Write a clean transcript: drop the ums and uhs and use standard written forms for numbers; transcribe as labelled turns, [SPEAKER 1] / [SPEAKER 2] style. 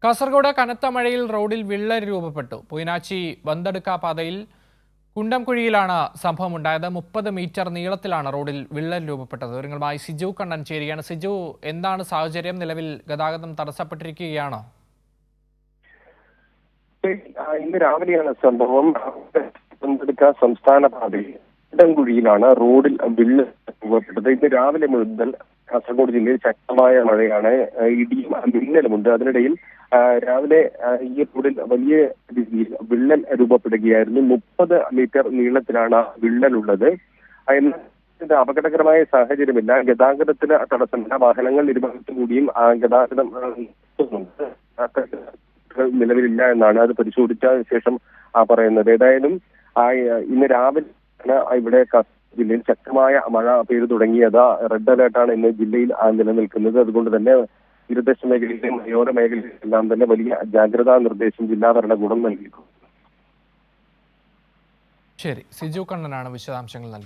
[SPEAKER 1] കാസർഗോഡ് കനത്ത മഴയിൽ റോഡിൽ വിള്ളൽ രൂപപ്പെട്ടു. പൂയനാച്ചി ബന്തെടുക്ക പാതയിൽ കുണ്ടംകുഴിയിലാണ് സംഭവം ഉണ്ടായത്. 30 മീറ്റർ നീളത്തിലാണ് റോഡിൽ വിള്ളൽ രൂപപ്പെട്ടത്. വിവരങ്ങളുമായി സിജു കണ്ണൻ ചേരുകയാണ്. സിജു, എന്താണ് സാഹചര്യം? നിലവിൽ ഗതാഗതം തടസ്സപ്പെട്ടിരിക്കുകയാണോ?
[SPEAKER 2] ഇന്ന് രാവിലെയാണ് സംഭവം. ബന്തെടുക്ക സംസ്ഥാന പാതയിൽ കുണ്ടംകുഴിയിലാണ് റോഡിൽ വിള്ളൽ രൂപപ്പെട്ടത്. ഇന്ന് രാവിലെ മുതൽ കാസർഗോഡ് ജില്ലയിൽ ശക്തമായ മഴയാണ്, ഇടിയും മിന്നലുമുണ്ട്. അതിനിടയിൽ രാവിലെ ഈ റോഡിൽ വലിയ രീതിയിൽ വിള്ളൽ രൂപപ്പെടുകയായിരുന്നു. 30 മീറ്റർ നീളത്തിലാണ് വിള്ളലുള്ളത്. എന്നാൽ അപകടകരമായ സാഹചര്യമില്ല, ഗതാഗതത്തിന് തടസ്സമില്ല. വാഹനങ്ങൾ ഇരുഭാഗത്തു കൂടിയും ഗതാഗതം നിലവിലില്ല എന്നാണ് അത് പരിശോധിച്ച ശേഷം പറയുന്നത്. ഏതായാലും ഇന്ന് രാവിലെ ഇവിടെ ജില്ലയിൽ ശക്തമായ മഴ പെയ്തു തുടങ്ങിയത്. റെഡ് അലേർട്ടാണ് ഇന്ന് ജില്ലയിൽ നിലനിൽക്കുന്നത്. അതുകൊണ്ട് തന്നെ തീരദേശ മേഖലയിലെയും മലയോര മേഖലയിലെല്ലാം തന്നെ വലിയ ജാഗ്രതാ നിർദ്ദേശം ജില്ലാ ഭരണകൂടം നൽകിയിട്ടുണ്ട്.
[SPEAKER 1] ശരി, സിജു കണ്ണനാണ് വിശദാംശങ്ങൾ നൽകിയത്.